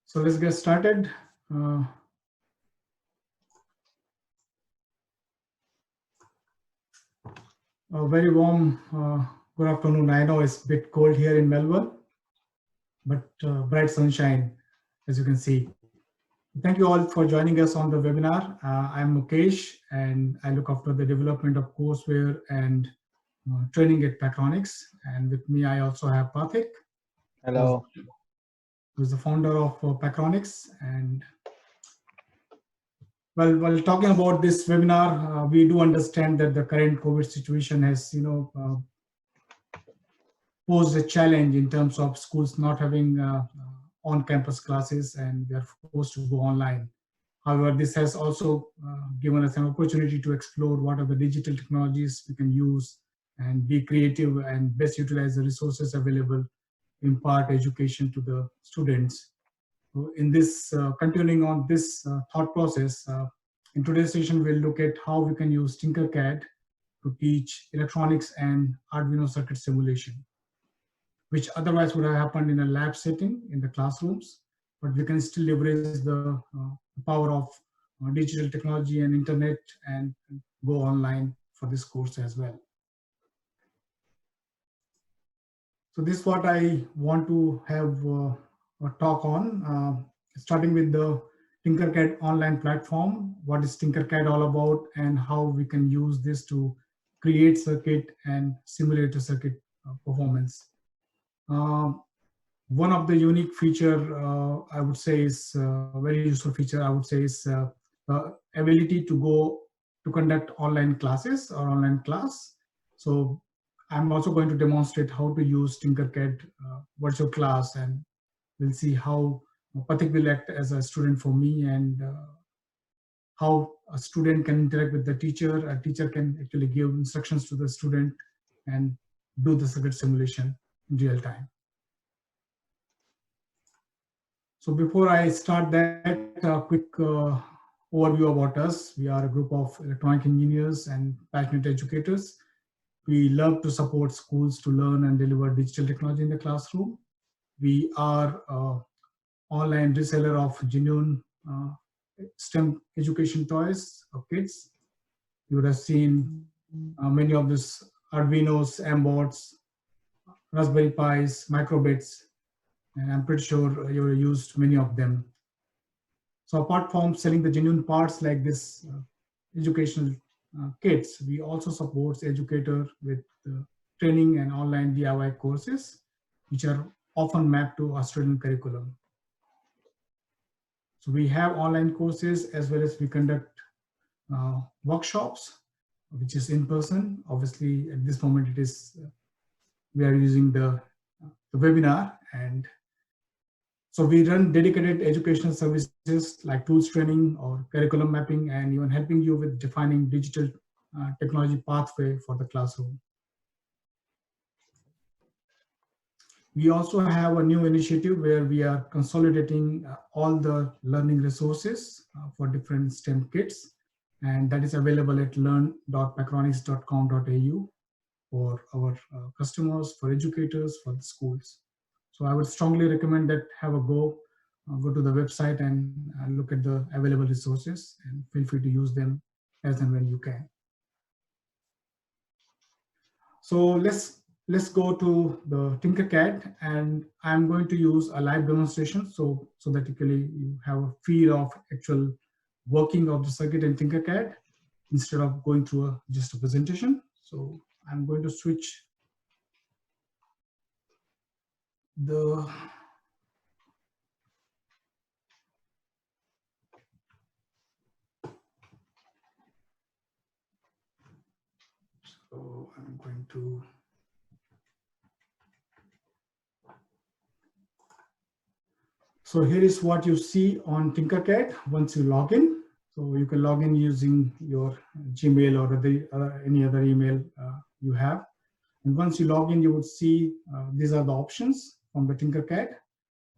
So let's get started. A very warm good afternoon. I know it's a bit cold here in Melbourne, but bright sunshine, as you can see. Thank you all for joining us on the webinar. I'm Mukesh, and I look after the development of courseware and training at Pacronics. And with me, I also have Pathik. Hello. Who's the founder of Pacronics. And well, while talking about this webinar, we do understand that the current COVID situation has, posed a challenge in terms of schools not having on-campus classes, and they are forced to go online. However, this has also given us an opportunity to explore what are the digital technologies we can use and be creative and best utilize the resources available, impart education to the students. So in this, continuing on this thought process, in today's session, we'll look at how we can use Tinkercad to teach electronics and Arduino circuit simulation, which otherwise would have happened in a lab setting in the classrooms, but we can still leverage the power of digital technology and internet and go online for this course as well. So this is what I want to have a talk on, starting with the Tinkercad online platform. What is Tinkercad all about, and how we can use this to create circuit and simulate a circuit performance. One of the unique feature I would say is a very useful feature, I would say, is ability to go to conduct online classes or online class. So I'm also going to demonstrate how to use Tinkercad virtual class, and we'll see how Pathik will act as a student for me, and how a student can interact with the teacher. A teacher can actually give instructions to the student and do the circuit simulation in real time. So before I start that, a quick overview about us. We are a group of electronic engineers and passionate educators. We love to support schools to learn and deliver digital technology in the classroom. We are an online reseller of genuine STEM education toys of kids. You would have seen many of these Arduinos, MBOTs, Raspberry Pis, microbits, and I'm pretty sure you've used many of them. So apart from selling the genuine parts like this educational kits, we also support educators with training and online DIY courses, which are often mapped to a student curriculum. So we have online courses, as well as we conduct workshops, which is in person. Obviously, at this moment, it is we are using the webinar, and so we run dedicated educational services like tools training or curriculum mapping, and even helping you with defining digital technology pathway for the classroom. We also have a new initiative where we are consolidating all the learning resources for different STEM kits, and that is available at learn.pacronics.com.au for our customers, for educators, for the schools. So I would strongly recommend that have a go to the website and look at the available resources, and feel free to use them as and when you can. So let's go to the Tinkercad, and I'm going to use a live demonstration so that you have a feel of actual working of the circuit in Tinkercad instead of going through just a presentation. So I'm going to switch the so I'm going to so here is what you see on Tinkercad once you log in. So you can log in using your Gmail or any other email you have. And once you log in, you would see these are the options from the Tinkercad.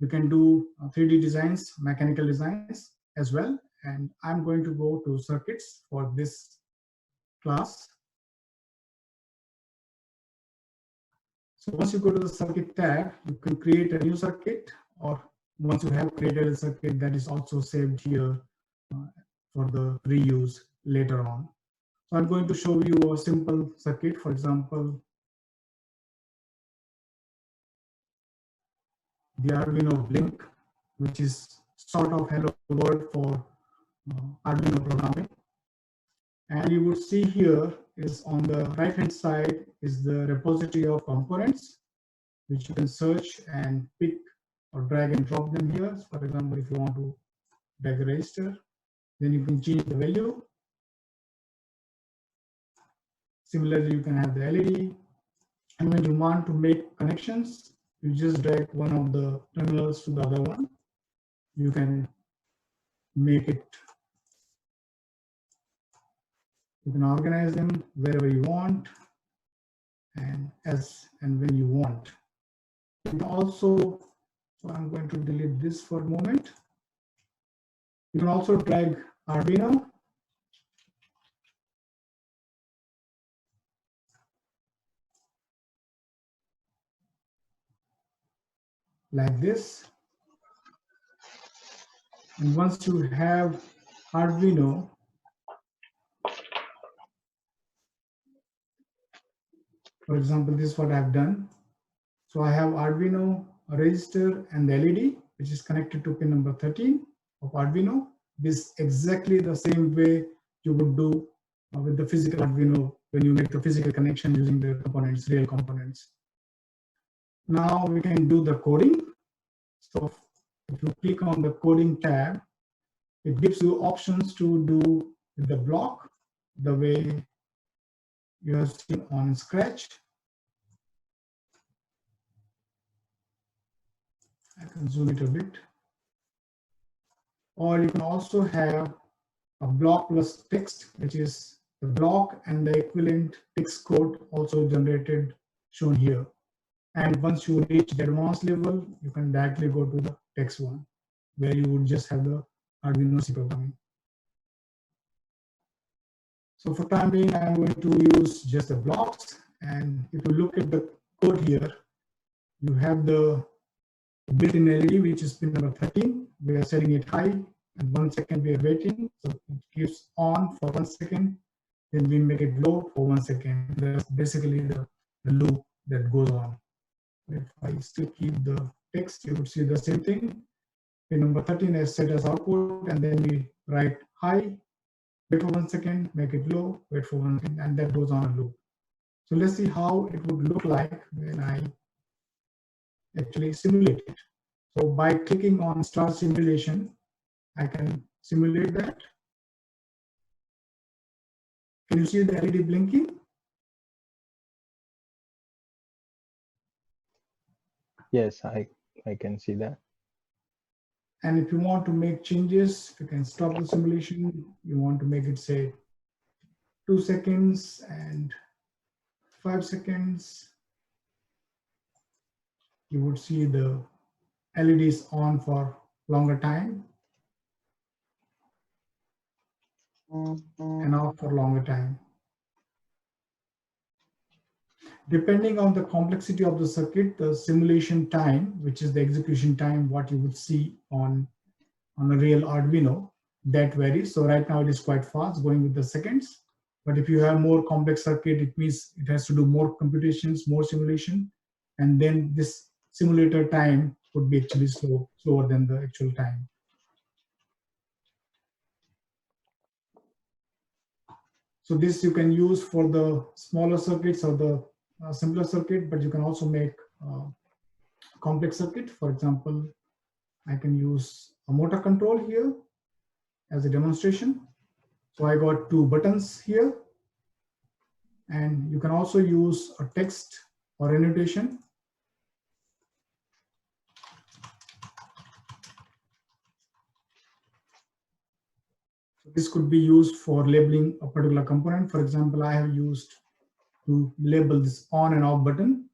You can do 3D designs, mechanical designs as well. And I'm going to go to circuits for this class. So once you go to the circuit tab, you can create a new circuit, or once you have created a circuit, that is also saved here for the reuse later on. So I'm going to show you a simple circuit. For example, the Arduino Blink, which is sort of hello world for Arduino programming. And you would see here is on the right hand side is the repository of components, which you can search and pick or drag and drop them here. So for example, if you want to drag a register, then you can change the value. Similarly, you can have the LED. And when you want to make connections, you just drag one of the terminals to the other one. You can make it, you can organize them wherever you want and as and when you want. You can also, so I'm going to delete this for a moment. You can also drag Arduino like this. And once you have Arduino, for example, this is what I've done. So I have Arduino, a register, and the LED, which is connected to pin number 13 of Arduino. This is exactly the same way you would do with the physical Arduino when you make the physical connection using the components, real components. Now we can do the coding. So if you click on the coding tab, it gives you options to do the block the way you have seen on Scratch. I can zoom it a bit. Or you can also have a block plus text, which is the block and the equivalent text code also generated, shown here. And once you reach the advanced level, you can directly go to the text one, where you would just have the Arduino C programming. So for time being, I'm going to use just the blocks. And if you look at the code here, you have the built-in LED, which is pin number 13. We are setting it high, and 1 second we are waiting. So it keeps on for 1 second. Then we make it low for 1 second. That's basically the loop that goes on. If I still keep the text, you would see the same thing. Pin number 13 is set as output, and then we write high, wait for 1 second, make it low, wait for 1 second, and that goes on a loop. So let's see how it would look like when I actually simulate it. So by clicking on Start Simulation, I can simulate that. Can you see the LED blinking? Yes, I can see that. And if you want to make changes, you can stop the simulation. You want to make it say 2 seconds and 5 seconds. You would see the LEDs on for longer time and off for longer time. Depending on the complexity of the circuit, the simulation time, which is the execution time, what you would see on a real Arduino, that varies. So right now it is quite fast, going with the seconds. But if you have more complex circuit, it means it has to do more computations, more simulation, and then this simulator time would be actually slower than the actual time. So this you can use for the smaller circuits or the simpler circuit, but you can also make complex circuit. For example, I can use a motor control here as a demonstration. So I got 2 buttons here, and you can also use a text or annotation. So this could be used for labeling a particular component. For example, I have used to label this on and off button.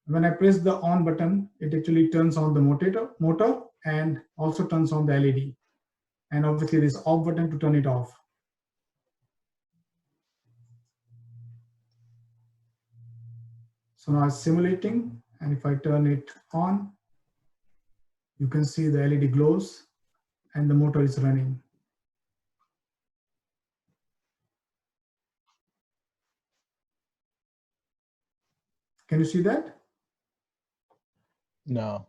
When I press the on button, it actually turns on the motor and also turns on the LED. And obviously this off button to turn it off. So now it's simulating, and if I turn it on, you can see the LED glows and the motor is running. Can you see that? No.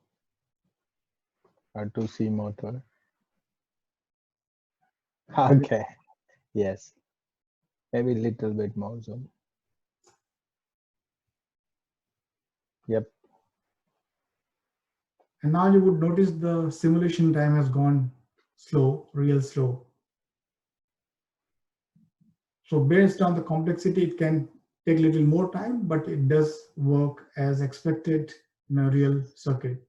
Hard to see motor. Okay. Yes. Maybe little bit more zoom. Yep. And now you would notice the simulation time has gone slow, real slow. So based on the complexity, it can take a little more time, but it does work as expected in a real circuit.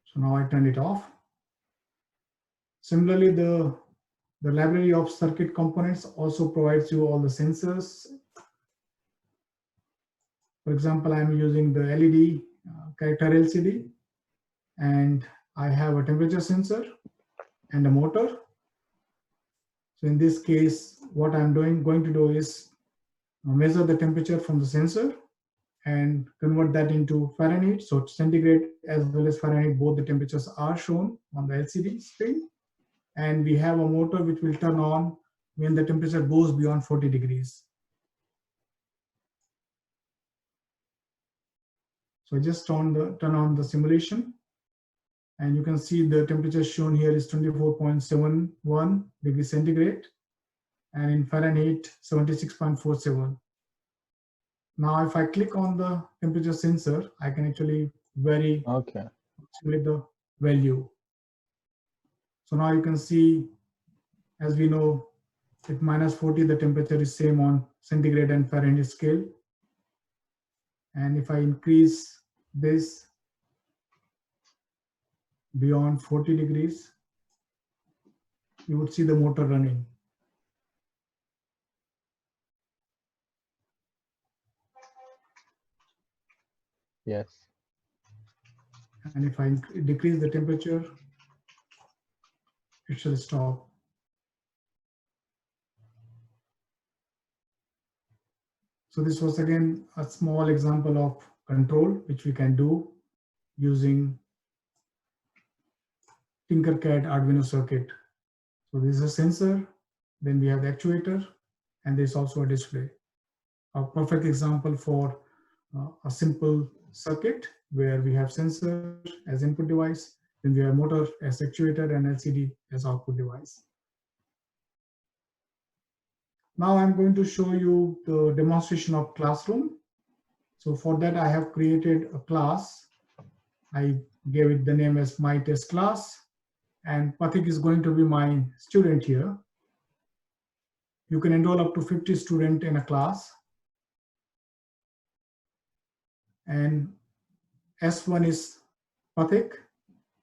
So now I turn it off. Similarly, the library of circuit components also provides you all the sensors. For example, I'm using the LED character LCD, and I have a temperature sensor and a motor. So in this case, what I'm going to do is measure the temperature from the sensor and convert that into Fahrenheit. So centigrade as well as Fahrenheit, both the temperatures are shown on the LCD screen. And we have a motor which will turn on when the temperature goes beyond 40 degrees. So I just turn on the simulation, and you can see the temperature shown here is 24.71 degrees centigrade, and in Fahrenheit 76.47. Now if I click on the temperature sensor, I can actually vary Okay. the value. So now you can see, as we know, at -40 the temperature is same on centigrade and Fahrenheit scale. And if I increase this beyond 40 degrees, you would see the motor running. Yes. And if I decrease the temperature, it shall stop. So this was again a small example of control which we can do using Tinkercad Arduino circuit. So this is a sensor, then we have the actuator, and there's also a display. A perfect example for a simple circuit where we have sensor as input device, then we have motor as actuator, and LCD as output device. Now I'm going to show you the demonstration of classroom. So for that, I have created a class. I gave it the name as my test class, and Pathik is going to be my student here. You can enroll up to 50 students in a class. And S1 is Pathik.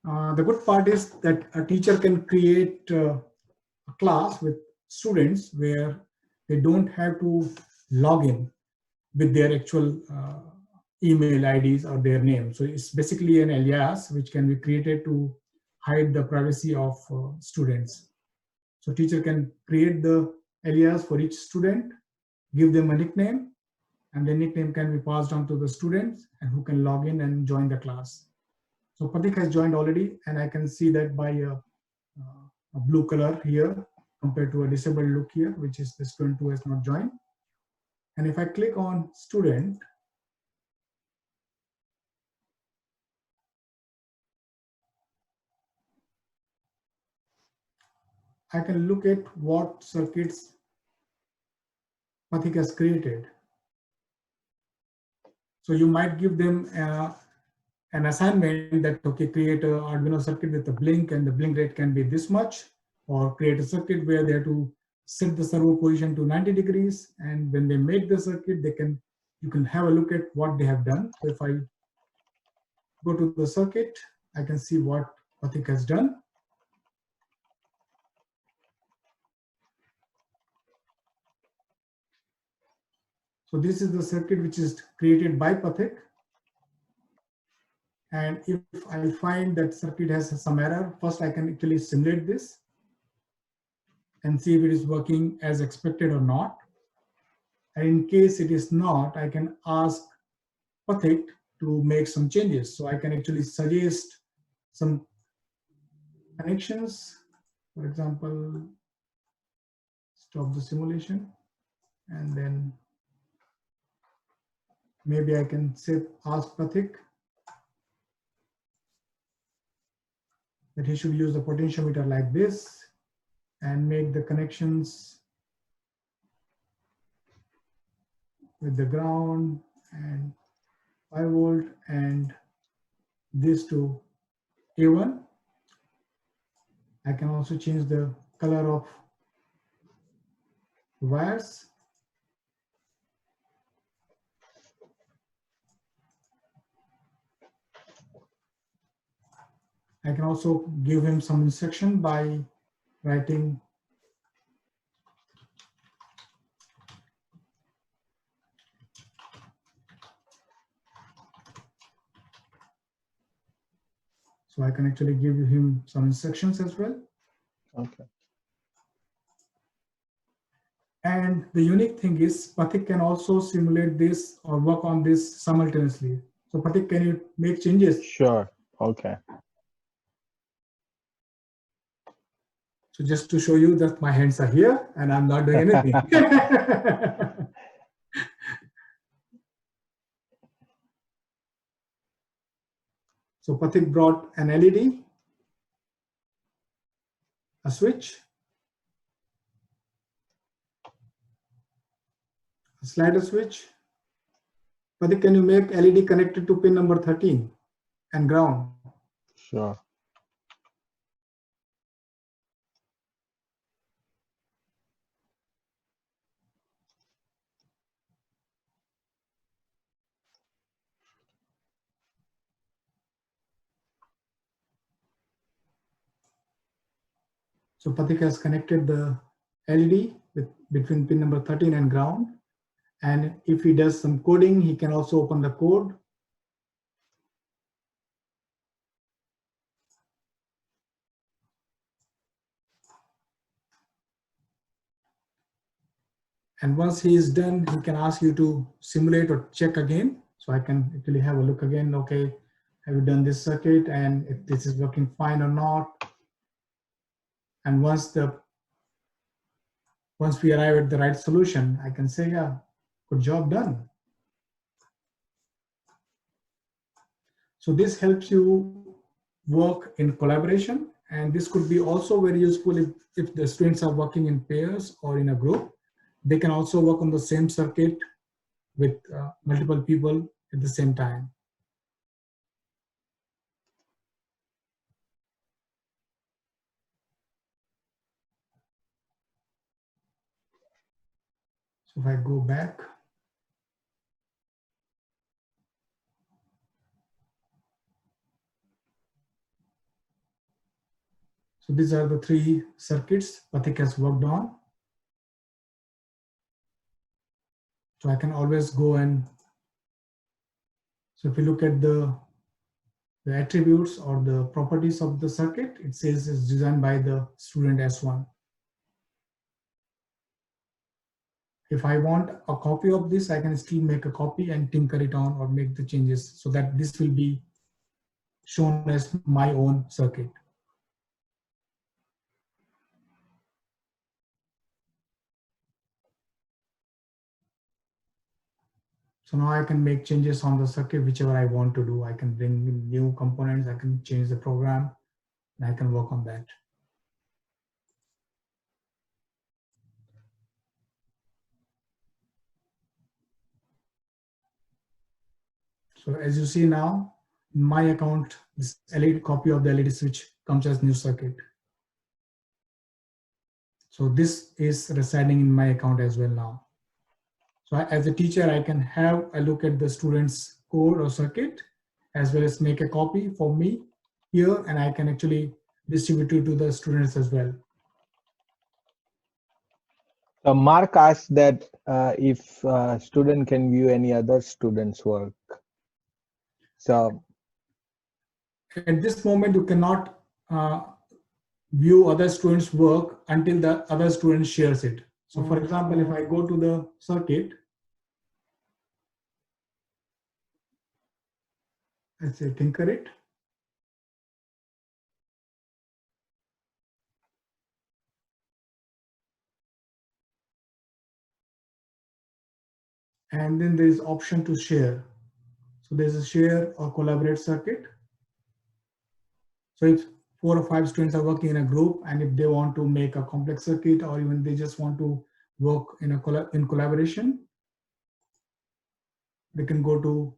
The good part is that a teacher can create a class with students where they don't have to log in with their actual email IDs or their name. So it's basically an alias which can be created to hide the privacy of students. So teacher can create the alias for each student, give them a nickname, and the nickname can be passed on to the students and who can log in and join the class. So Pathik has joined already, and I can see that by a blue color here compared to a disabled look here, which is the student who has not joined. And if I click on student, I can look at what circuits Pathik has created. So you might give them an assignment that, okay, create an Arduino circuit with a blink, and the blink rate can be this much, or create a circuit where they have to set the servo position to 90 degrees. And when they make the circuit, you can have a look at what they have done. So if I go to the circuit, I can see what Pathik has done. So this is the circuit which is created by Pathik. And if I find that circuit has some error, first I can actually simulate this. and see if it is working as expected or not. And in case it is not, I can ask Pathik to make some changes. So I can actually suggest some connections. For example, stop the simulation, and then maybe I can say ask Pathik that he should use the potentiometer like this and make the connections with the ground and 5 volt and this to A1. I can also change the color of wires. I can also give him some instruction by writing so I can actually give him some instructions as well. Okay. And the unique thing is Pathik can also simulate this or work on this simultaneously. So Pathik, can you make changes? Sure. Okay. So just to show you that my hands are here and I'm not doing anything. So Pathik brought an LED, a switch, a slider switch. Pathik, can you make LED connected to pin number 13 and ground? Sure. So Pathik has connected the LED between pin number 13 and ground. And if he does some coding, he can also open the code. And once he is done, he can ask you to simulate or check again. So I can actually have a look again. Okay, have you done this circuit and if this is working fine or not? And once we arrive at the right solution, I can say, yeah, good job done. So this helps you work in collaboration. And this could be also very useful if the students are working in pairs or in a group. They can also work on the same circuit with multiple people at the same time. So if I go back, so these are the 3 circuits Pathik has worked on. So I can always go and, so if you look at the attributes or the properties of the circuit, it says it's designed by the student S1. If I want a copy of this, I can still make a copy and tinker it on or make the changes so that this will be shown as my own circuit. So now I can make changes on the circuit, whichever I want to do. I can bring in new components, I can change the program, and I can work on that. So as you see now, in my account, this LED copy of the LED switch comes as new circuit. So this is residing in my account as well now. So as a teacher, I can have a look at the student's code or circuit, as well as make a copy for me here, and I can actually distribute it to the students as well. Mark asked that if student can view any other student's work. So at this moment, you cannot view other students' work until the other student shares it. So for example, if I go to the circuit, I say tinker it. And then there is option to share. So there's a share or collaborate circuit. So if 4 or 5 students are working in a group, and if they want to make a complex circuit, or even they just want to work in in collaboration, they can go to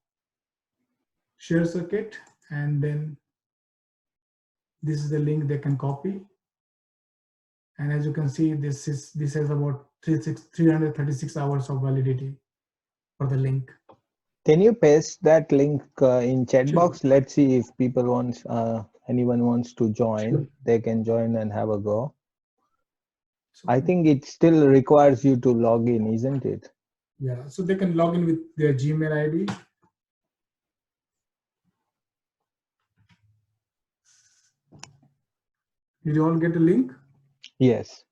share circuit, and then this is the link they can copy. And as you can see, this has about 336 hours of validity for the link. Can you paste that link in chat Sure. box? Let's see if people wants, anyone wants to join, Sure. they can join and have a go. So, I think it still requires you to log in, isn't it? yeah, so they can log in with their Gmail ID. Did you all get a link? Yes.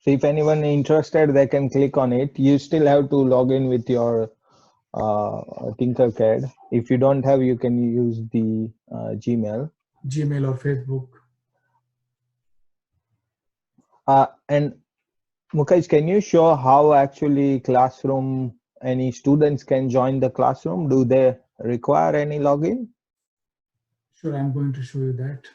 So if anyone interested, they can click on it. You still have to log in with your Tinkercad. If you don't have, you can use the Gmail. Gmail or Facebook. And Mukesh, can you show how actually Classroom, any students can join the Classroom? Do they require any login? Sure, I'm going to show you that.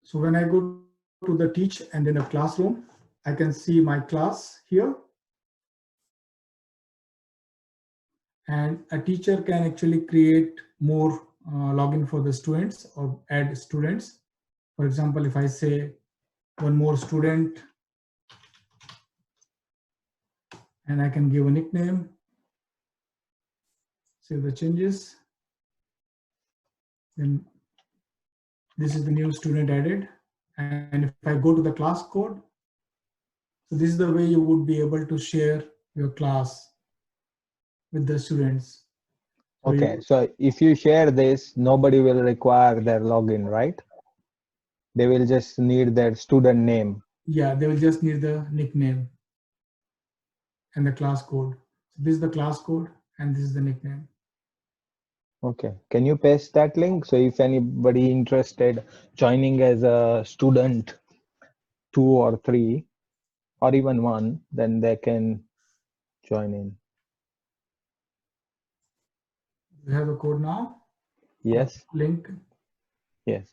So when I go to the teach and then a classroom, I can see my class here. And a teacher can actually create more login for the students or add students. For example, if I say one more student, and I can give a nickname, save the changes. Then this is the new student added. And if I go to the class code, so this is the way you would be able to share your class with the students. Okay, so if you share this, nobody will require their login, right? They will just need their student name. Yeah, they will just need the nickname and the class code. So this is the class code and this is the nickname. Okay, can you paste that link? So if anybody interested joining as a student 2 or 3 or even 1, then they can join in. You have the code now? Yes. Link. Yes.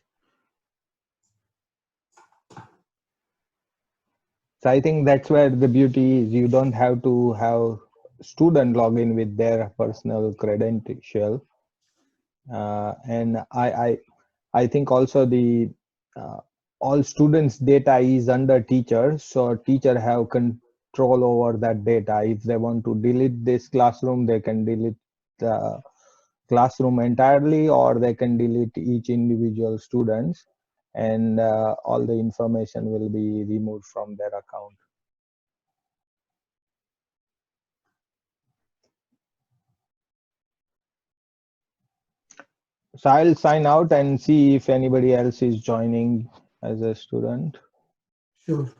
So I think that's where the beauty is. You don't have to have student login with their personal credential. And I think also the all students data is under teacher, so teacher have control over that data. If they want to delete this classroom, they can delete the classroom entirely, or they can delete each individual students, and all the information will be removed from their account. So I'll sign out and see if anybody else is joining as a student. Sure.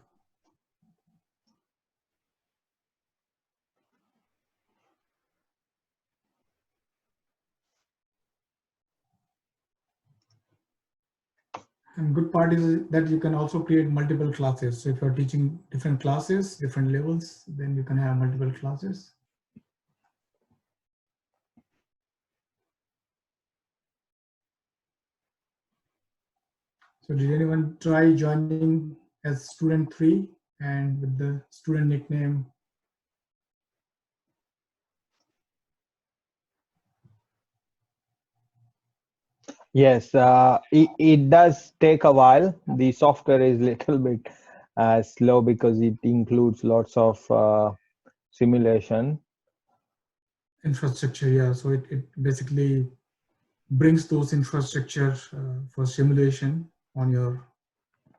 And good part is that you can also create multiple classes. So if you're teaching different classes, different levels, then you can have multiple classes. So did anyone try joining as student 3 and with the student nickname? Yes, it does take a while. The software is little bit slow because it includes lots of simulation. Infrastructure, yeah. So it basically brings those infrastructure for simulation on your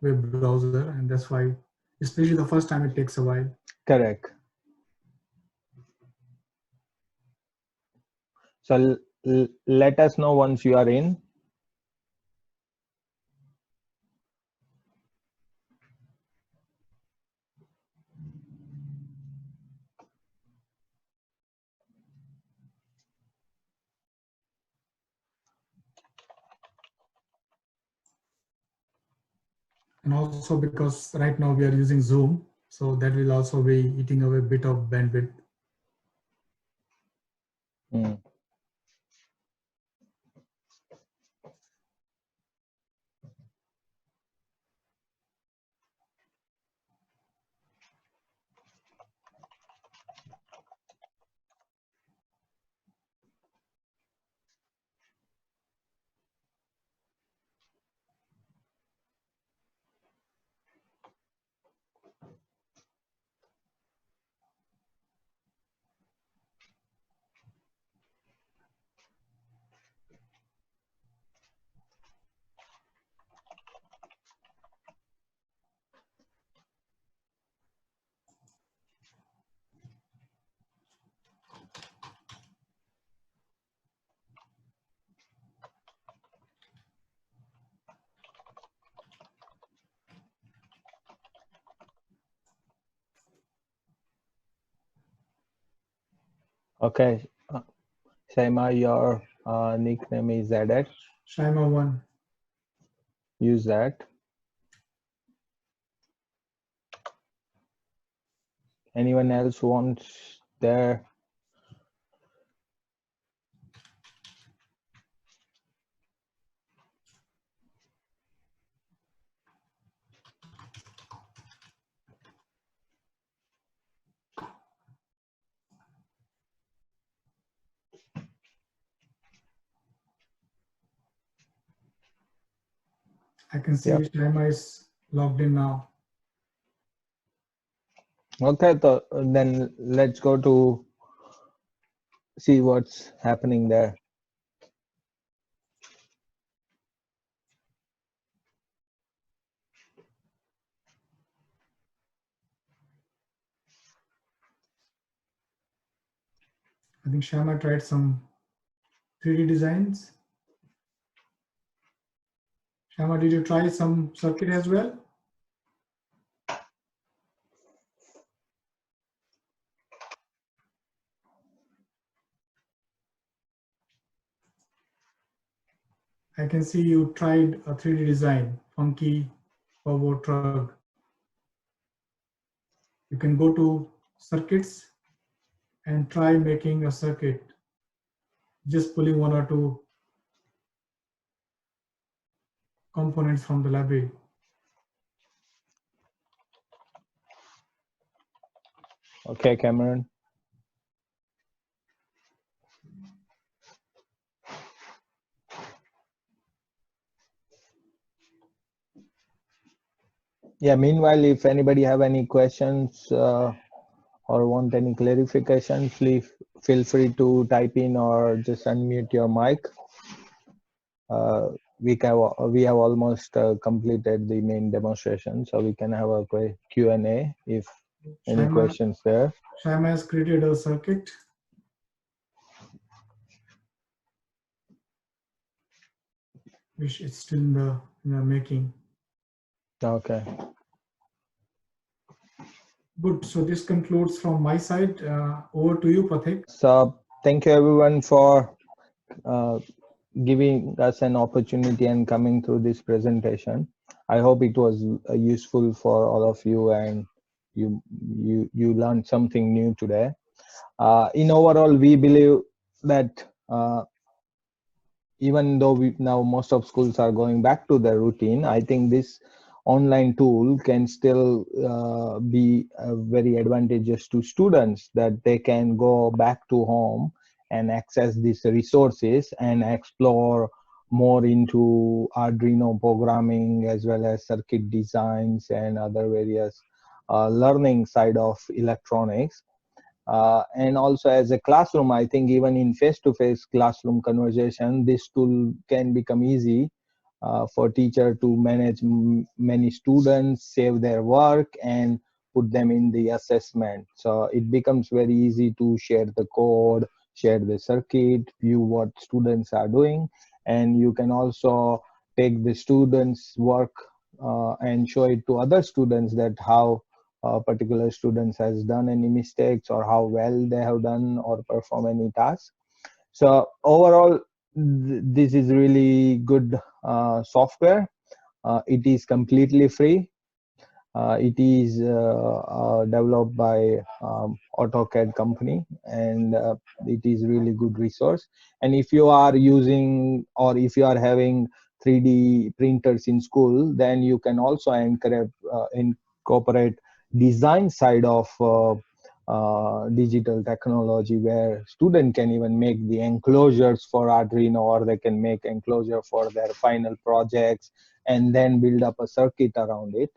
web browser, and that's why especially the first time it takes a while. Correct. So let us know once you are in. And also because right now we are using Zoom, so that will also be eating away a bit of bandwidth. Mm. Okay, Shaima, your nickname is added. Shaima1. Use that. Anyone else wants their? I can see Yep. Shaima is logged in now. Okay, so then let's go to see what's happening there. I think Shaima tried some 3D designs. Shaima, did you try some circuit as well? I can see you tried a 3D design, funky power truck. You can go to circuits and try making a circuit, just pulling one or two components from the library. Okay, Cameron. Yeah, meanwhile, if anybody have any questions or want any clarification, please feel free to type in or just unmute your mic. We have almost completed the main demonstration, so we can have a quick Q&A if any questions there. Shaima has created a circuit. Which it's still in the making. Okay. Good. So this concludes from my side. Over to you, Pathik. So thank you everyone for giving us an opportunity and coming through this presentation. I hope it was useful for all of you and you learned something new today. In overall, we believe that even though now most of schools are going back to their routine, I think this online tool can still be very advantageous to students, that they can go back to home and access these resources and explore more into Arduino programming as well as circuit designs and other various learning side of electronics. And also as a classroom, I think even in face-to-face classroom conversation, this tool can become easy for teacher to manage many students, save their work, and put them in the assessment. So it becomes very easy to share the code, share the circuit, view what students are doing, and you can also take the students' work and show it to other students that how particular students has done any mistakes or how well they have done or perform any task. So overall, this is really good software. It is completely free. It is developed by AutoCAD company, and it is really good resource. And if you are using or if you are having 3D printers in school, then you can also incorporate design side of digital technology, where student can even make the enclosures for Arduino, or they can make enclosure for their final projects and then build up a circuit around it.